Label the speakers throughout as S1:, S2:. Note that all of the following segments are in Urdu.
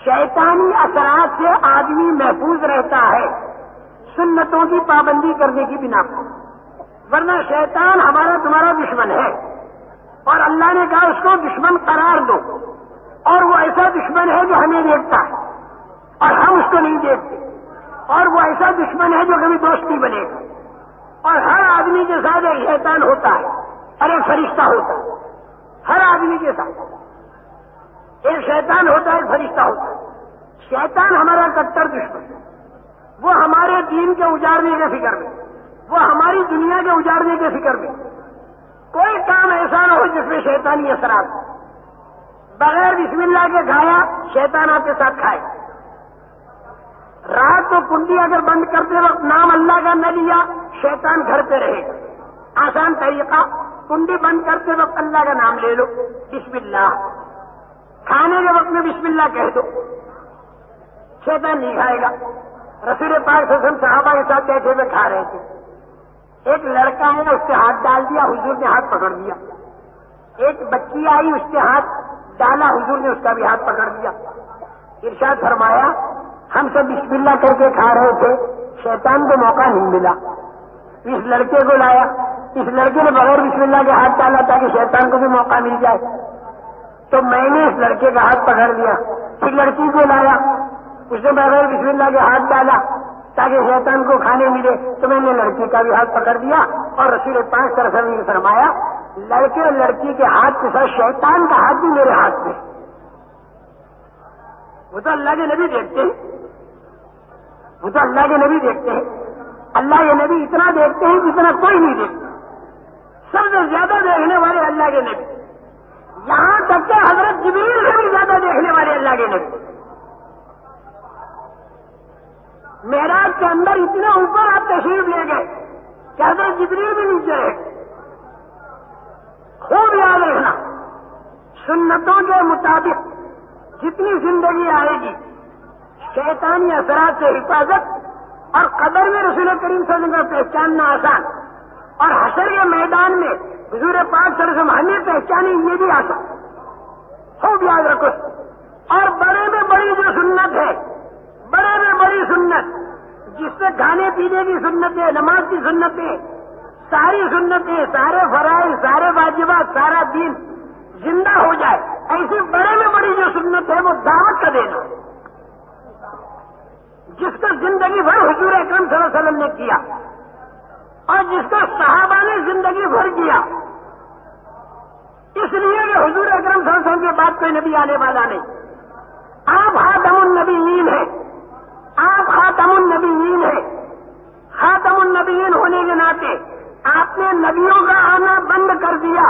S1: شیطانی اثرات سے آدمی محفوظ رہتا ہے سنتوں کی پابندی کرنے کی بنا پر، ورنہ شیطان ہمارا تمہارا دشمن ہے اور اللہ نے کہا اس کو دشمن قرار دو، اور وہ ایسا دشمن ہے جو ہمیں دیکھتا ہے اور ہم اس کو نہیں دیکھتے، اور وہ ایسا دشمن ہے جو کبھی دوست نہیں بنے گا، اور ہر آدمی کے ساتھ ایک شیطان ہوتا ہے اور ایک فرشتہ ہوتا ہے، ہر آدمی کے ساتھ ایک شیطان ہوتا ہے، ایک فرشتہ ہوتا ہے۔ شیطان ہمارا کٹر دشمن ہے، وہ ہمارے دین کے اجارنے کے فکر میں، وہ ہماری دنیا کے اجارنے کے فکر میں، کوئی کام ایسا نہ ہو جس میں شیطانی اثرات ہو۔ بغیر بسم اللہ کے کھایا شیطان آپ کے ساتھ کھائے، رات کو کنڈی اگر بند کرتے وقت نام اللہ کا نہ لیا شیطان گھر پہ رہے گا۔ آسان طریقہ، کنڈی بند کرتے وقت اللہ کا نام لے لو، بسم اللہ، کھانے کے وقت میں بسم اللہ کہہ دو، شیطان نہیں کھائے گا۔ رسول پاک صلی اللہ علیہ وسلم صحابہ کے ساتھ بیٹھے ہوئے کھا رہے تھے، ایک لڑکا ہے اس سے ہاتھ ڈال دیا، حضور نے ہاتھ پکڑ دیا۔ ایک بچی آئی، اس کے ہاتھ ڈالا، حضور نے اس کا بھی ہاتھ پکڑ دیا۔ ارشاد فرمایا ہم سب بسم اللہ کر کے کھا رہے تھے، شیطان کو موقع نہیں ملا، اس لڑکے کو لایا، اس لڑکے نے بغیر بسم اللہ کے ہاتھ ڈالا تاکہ شیطان کو بھی موقع مل جائے، تو میں نے اس لڑکے کا ہاتھ پکڑ لیا۔ پھر لڑکی کو لایا، اس نے بغیر بسم اللہ کے ہاتھ ڈالا تاکہ شیطان کو کھانے ملے، تو میں نے لڑکی کا بھی ہاتھ پکڑ دیا۔ اور رسول پاک صلی اللہ علیہ وسلم نے فرمایا لڑکے اور لڑکی کے ہاتھ کے ساتھ شیطان کا ہاتھ بھی میرے ہاتھ میں۔ وہ تو اللہ کے نبی دیکھتے ہیں، وہ تو اللہ کے نبی دیکھتے ہیں، اللہ کے نبی اتنا دیکھتے ہیں جتنا کوئی نہیں دیکھتا، سب سے زیادہ دیکھنے والے اللہ کے نبی، یہاں تک کہ حضرت جبریل سے بھی زیادہ دیکھنے والے اللہ کے نبی۔ معراج کے اندر اتنے اوپر آپ تشریف لے گئے کہ حضرت جبریل بھی نیچے رہے۔ خوب یاد رکھنا، سنتوں کے مطابق جتنی زندگی آئے گی شیطانی اثرات سے حفاظت اور قبر میں رسول کریم صلی اللہ علیہ وسلم کو پہچاننا آسان، اور حشر کے میدان میں حضور پاک صلی اللہ علیہ وسلم ہمیں پہچانے یہ بھی آسان۔ خوب یاد رکھو، اور بڑے میں بڑی جو سنت ہے، بڑے میں بڑی سنت جس سے کھانے پینے کی سنت ہے، نماز کی سنت ہے، ساری سنتیں، سارے فرائض، سارے واجبات، سارا دین زندہ ہو جائے، ایسی بڑے میں بڑی جو سنت ہے وہ دعوت کا دینا، جس کو زندگی بھر حضور اکرم صلی اللہ علیہ وسلم نے کیا اور جس کو صحابہ نے زندگی بھر کیا، اس لیے کہ حضور اکرم صلی اللہ علیہ وسلم کے بعد کوئی نبی آنے والا نہیں، آپ خاتم النبیین ہیں، آپ خاتم النبیین ہیں۔ خاتم النبیین ہونے کے ناطے آپ نے نبیوں کا آنا بند کر دیا،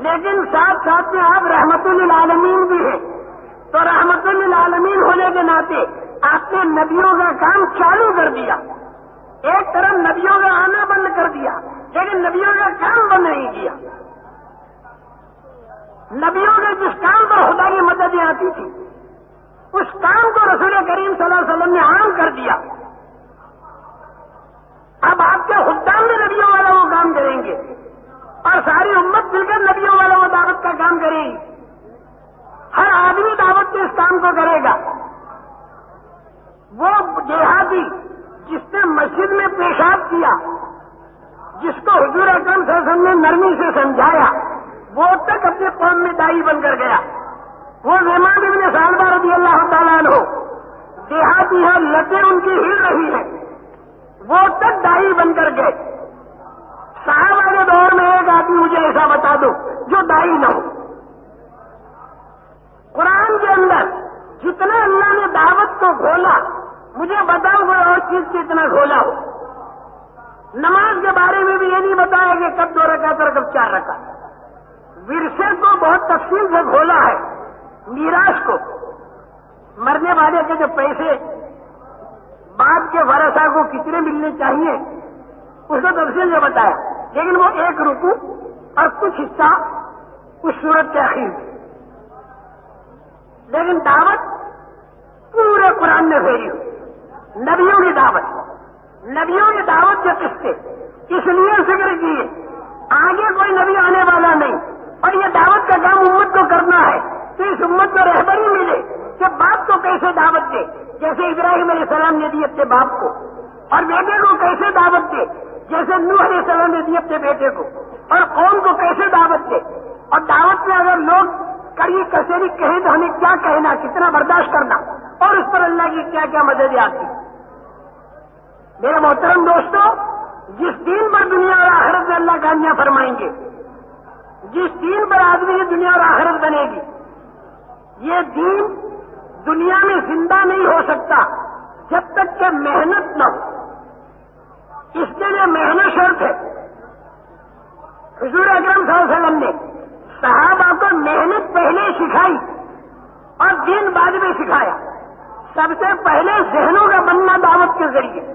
S1: لیکن ساتھ ساتھ میں آپ رحمت للعالمین بھی ہیں، تو رحمت للعالمین ہونے کے ناطے آپ نے نبیوں کا کام چالو کر دیا۔ ایک طرف نبیوں کا آنا بند کر دیا لیکن نبیوں کا کام بند نہیں کیا۔ نبیوں کے جس کام پر خدا کی مدد آتی تھی اس کام کو رسول کریم صلی اللہ علیہ وسلم نے عام کر دیا۔ اب آپ کے خدام بھی نبیوں والا وہ کام کریں گے اور ساری امت مل کر نبیوں والا وہ دعوت کا کام کرے گی، ہر آدمی دعوت کے اس کام کو کرے گا۔ وہ دیہاتی جس نے مسجد میں پیشاب کیا، جس کو حضور اکرم صلی اللہ علیہ وسلم نے نرمی سے سمجھایا، وہ تک اپنے قوم میں دائی بن کر گیا۔ وہ امام ابن ثعلبہ رضی اللہ تعالیٰ عنہ دیہاتی ہے، لتیں ان کی ہل رہی ہیں، وہ تک دائی بن کر گئے۔ صحابہ کے دور میں ایک آدمی مجھے ایسا بتا دو جو دائی نہ ہو۔ قرآن کے اندر جتنا اللہ نے دعوت کو کھولا، مجھے بتاؤ کوئی اور چیز سے اتنا کھولا ہو۔ نماز کے بارے میں بھی یہ نہیں بتایا کہ کب 2 رکعت اور کب 4 رکعت۔ ورثے کو بہت تفصیل سے کھولا ہے، میراث کو، مرنے والے کے جو پیسے بعد کے ورثہ کو کتنے ملنے چاہیے اس کو تفصیل سے بتایا، لیکن وہ 1 رکوع اور کچھ حصہ اس صورت کے اخیر میں۔ لیکن دعوت پورے قرآن میں پھیلی ہوئی، نبیوں کی دعوت، نبیوں کی دعوت کے قصے اس لیے ذکر کیے، آگے کوئی نبی آنے والا نہیں اور یہ دعوت کا کام امت کو کرنا ہے، تو اس امت کو رہبری ملے کہ باپ کو کیسے دعوت دے، جیسے ابراہیم علیہ السلام نے دی اپنے باپ کو، اور بیٹے کو کیسے دعوت دے جیسے نوح علیہ السلام نے دی اپنے بیٹے کو، اور قوم کو کیسے دعوت دے، اور دعوت میں اگر لوگ کڑی کچہری کہیں تو ہمیں کیا کہنا، کتنا برداشت کرنا، اور اس پر اللہ کی کیا کیا مدد آتی۔ میرے محترم دوستو، جس دین پر دنیا اور آخرت میں اللہ کامیاب فرمائیں گے، جس دین پر آدمی کی دنیا اور آخرت بنے گی، یہ دین دنیا میں زندہ نہیں ہو سکتا جب تک کہ محنت نہ ہو۔ اس کے لیے محنت شرط ہے۔ حضور اکرم صلی اللہ علیہ وسلم نے صحابہ کو محنت پہلے سکھائی اور دین بعد میں سکھایا۔ سب سے پہلے ذہنوں کا بننا دعوت کے ذریعے،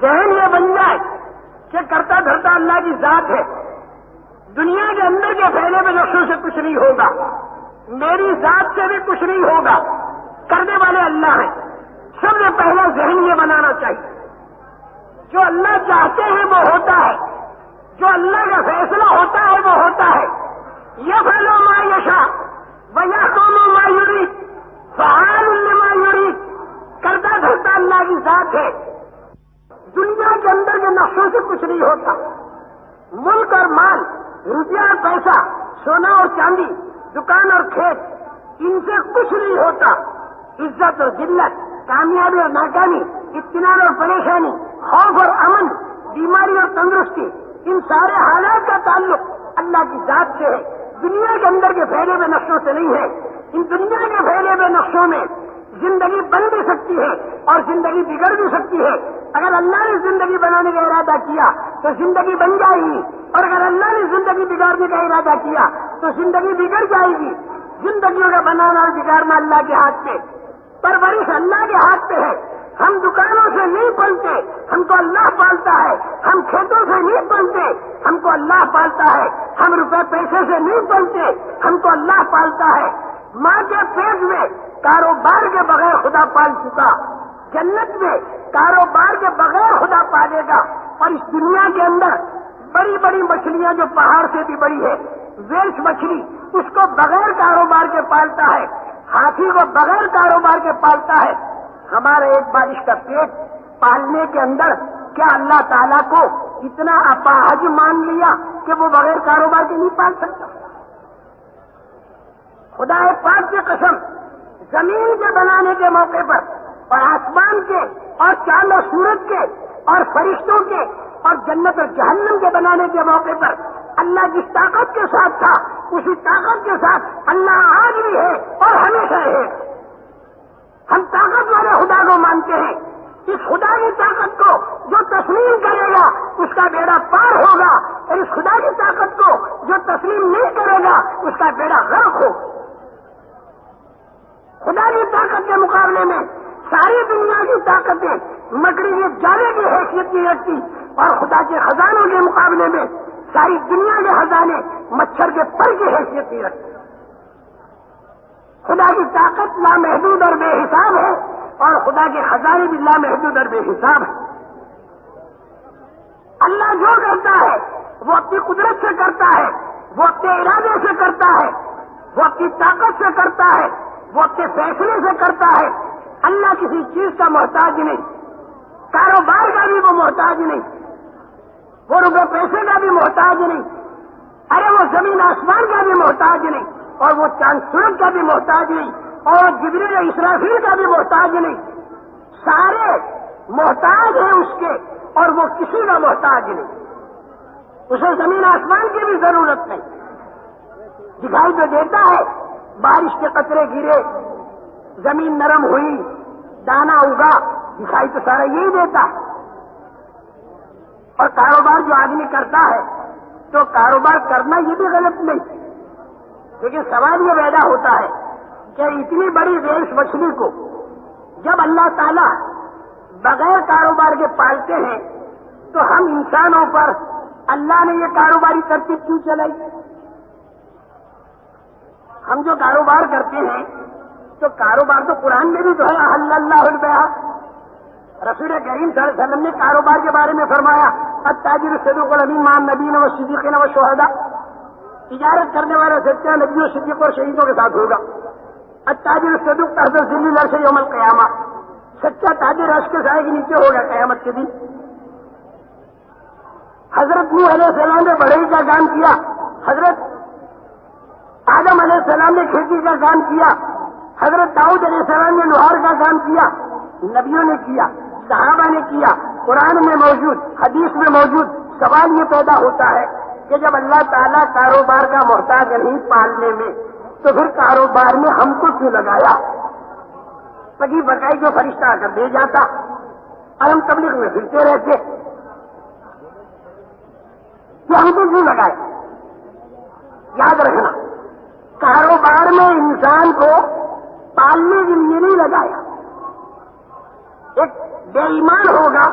S1: ذہن یہ بن جائے کہ کرتا دھرتا اللہ کی ذات ہے، دنیا کے اندر کے پھیلے میں نقشوں سے کچھ نہیں ہوگا، میری ذات سے بھی کچھ نہیں ہوگا، کرنے والے اللہ ہیں۔ سب سے پہلا ذہن یہ بنانا چاہیے، جو اللہ چاہتے ہیں وہ ہوتا ہے، جو اللہ کا فیصلہ ہوتا ہے وہ ہوتا ہے۔ یفعل ما یشاء ویحکم ما یرید فعال لما یرید، کرتا دھرتا اللہ کی ذات ہے، دنیا کے اندر کے نقشوں سے کچھ نہیں ہوتا۔ ملک اور مال، روپیہ اور پیسہ، سونا اور چاندی، دکان اور کھیت، ان سے کچھ نہیں ہوتا۔ عزت اور ذلت، کامیابی اور ناکامی، اطمینان اور پریشانی، خوف اور امن، بیماری اور تندرستی، ان سارے حالات کا تعلق اللہ کی ذات سے ہے، دنیا کے اندر کے پھیلے ہوئے نقشوں سے نہیں ہے۔ ان دنیا کے پھیلے ہوئے نقشوں میں زندگی بن بھی سکتی ہے اور زندگی بگڑ بھی سکتی ہے۔ اگر اللہ نے زندگی بنانے کا ارادہ کیا تو زندگی بن جائے گی، اور اگر اللہ نے زندگی بگاڑنے کا ارادہ کیا تو زندگی بگڑ جائے گی۔ زندگیوں کا بنانا اور بگاڑنا اللہ کے ہاتھ پہ، پرورش اللہ کے ہاتھ پہ ہے۔ ہم دکانوں سے نہیں پلتے، ہم کو اللہ پالتا ہے۔ ہم کھیتوں سے نہیں پلتے، ہم کو اللہ پالتا ہے۔ ہم روپے پیسے سے نہیں پلتے، ہم کو اللہ پالتا ہے۔ ماں کے پیٹ میں کاروبار کے بغیر خدا پال چکا، جنت میں کاروبار کے بغیر خدا پالے گا۔ اور اس دنیا کے اندر بڑی بڑی مچھلیاں جو پہاڑ سے بھی بڑی ہے، ویلس مچھلی، اس کو بغیر کاروبار کے پالتا ہے، ہاتھی کو بغیر کاروبار کے پالتا ہے۔ ہمارا ایک بارش کا پیٹ پالنے کے اندر کیا اللہ تعالیٰ کو اتنا اپاہج مان لیا کہ وہ بغیر کاروبار کے نہیں پال سکتا؟ خدا پاک کی قسم، زمین کے بنانے کے موقع پر اور آسمان کے اور چاند اور سورج کے اور فرشتوں کے اور جنت اور جہنم کے بنانے کے موقع پر اللہ جس طاقت کے ساتھ تھا اسی طاقت کے ساتھ اللہ آج بھی ہے اور ہمیشہ ہے۔ ہم طاقت والے خدا کو مانتے ہیں۔ اس خدا کی طاقت کو جو تسلیم کرے گا اس کا بیڑا پار ہوگا، اور اس خدا کی طاقت کو جو تسلیم نہیں کرے گا اس کا بیڑا غرق ہوگا۔ خدا کی طاقت کے مقابلے میں ساری دنیا کی طاقتیں مکڑی کے جالے کی حیثیت نہیں رکھتی، اور خدا کے خزانوں کے مقابلے میں ساری دنیا کے خزانے مچھر کے پر کی حیثیت نہیں رکھتی۔ خدا کی طاقت لامحدود اور بے حساب ہے، اور خدا کے خزانے بھی لامحدود اور بے حساب ہے۔ اللہ جو کرتا ہے وہ اپنی قدرت سے کرتا ہے، وہ اپنے ارادے سے کرتا ہے، وہ اپنی طاقت سے کرتا ہے، وہ اپنے فیصلے سے کرتا ہے۔ اللہ کسی چیز کا محتاج نہیں، کاروبار کا بھی وہ محتاج نہیں، وہ روپے پیسے کا بھی محتاج نہیں، ارے وہ زمین آسمان کا بھی محتاج نہیں، اور وہ چاند سورج کا بھی محتاج نہیں، اور جبریل اسرافیل کا بھی محتاج نہیں۔ سارے محتاج ہیں اس کے، اور وہ کسی کا محتاج نہیں۔ اسے زمین آسمان کی بھی ضرورت نہیں۔ دکھائی تو دیتا ہے، بارش کے قطرے گرے، زمین نرم ہوئی، دانا اگا، دکھائی تو سارا یہی دیتا ہے۔ اور کاروبار جو آدمی کرتا ہے تو کاروبار کرنا یہ بھی غلط نہیں، لیکن سوال یہ پیدا ہوتا ہے کہ اتنی بڑی ویلس مچھلی کو جب اللہ تعالیٰ بغیر کاروبار کے پالتے ہیں تو ہم انسانوں پر اللہ نے یہ کاروباری ترتیب کیوں چلائی؟ ہم جو کاروبار کرتے ہیں تو کاروبار تو قرآن میں بھی تو ہے، احل اللہ البیع۔ رسول کریم صلی اللہ علیہ وسلم نے کاروبار کے بارے میں فرمایا، التاجر الصدوق الامین مع النبیین والصدیقین والشہداء۔ تجارت کرنے والا سچا نبیوں صدیق اور شہیدوں کے ساتھ ہوگا. التاجر الصدوق تحت ظل العرش یوم القیامہ، سچا تاجر عرش کے سائے کے نیچے ہوگا قیامت کے دن. حضرت نوح علیہ السلام نے بڑھئی کا کام کیا، حضرت آدم علیہ السلام نے کھیتی کا کام کیا، حضرت داؤد علیہ السلام نے لوہار کا کام کیا. نبیوں نے کیا، صحابہ نے کیا، قرآن میں موجود، حدیث میں موجود. سوال یہ پیدا ہوتا ہے کہ جب اللہ تعالیٰ کاروبار کا محتاج نہیں پالنے میں، تو پھر کاروبار میں ہم کو کیوں لگایا؟ پکی بکائی جو فرشتہ آ کر دے جاتا، اور ہم تبلیغ میں پھرتے رہتے، یہ ہم کو کیوں لگائے؟ یاد رکھنا، کاروبار میں انسان کو پالنے کے لیے نہیں لگایا. ایک بے ایمان ہوگا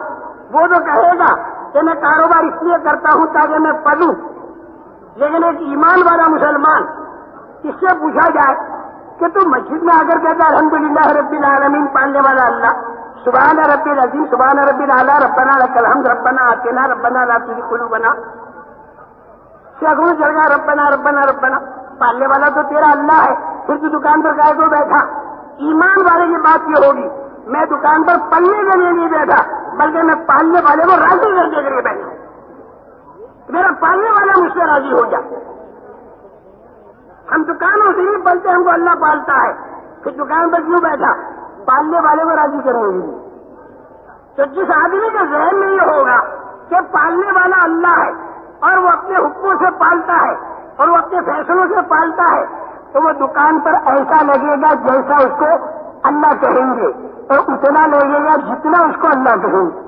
S1: وہ تو کہے گا کہ میں کاروبار اس لیے کرتا ہوں تاکہ میں پلوں، لیکن ایک ایمان والا مسلمان اس سے پوچھا جائے کہ تو مسجد میں آ کر کہتا الحمدللہ رب العالمین، پالنے والا اللہ، سبحان ربی العظیم، سبحان ربی الاعلیٰ، ربنا لک الحمد، ربنا آتنا، ربنا لا تزغ قلوبنا، سینکڑوں جگہ ربنا ربنا ربنا. پالنے والا تو تیرا اللہ ہے، پھر تو دکان پر گائے کو بیٹھا. ایمان والے کی بات یہ ہوگی میں دکان پر پلنے کے لیے نہیں بیٹھا، بلکہ میں پالنے والے کو راضی کرنے کے لیے بیٹھا، میرا پالنے والا مجھ سے راضی ہو جائے. ہم دکانوں سے نہیں پلتے، ہم کو اللہ پالتا ہے، پھر دکان پر کیوں بیٹھا؟ پالنے والے کو راضی کرنے کے لیے. تو جس آدمی کے ذہن میں یہ ہوگا کہ پالنے والا اللہ ہے اور وہ اپنے حکموں سے پالتا ہے اور وہ اپنے فیصلوں سے پالتا ہے، تو وہ دکان پر ایسا لگے گا جیسا اس کو اللہ کہیں گے، اور اتنا لگے گا جتنا اس کو اللہ کہیں گے.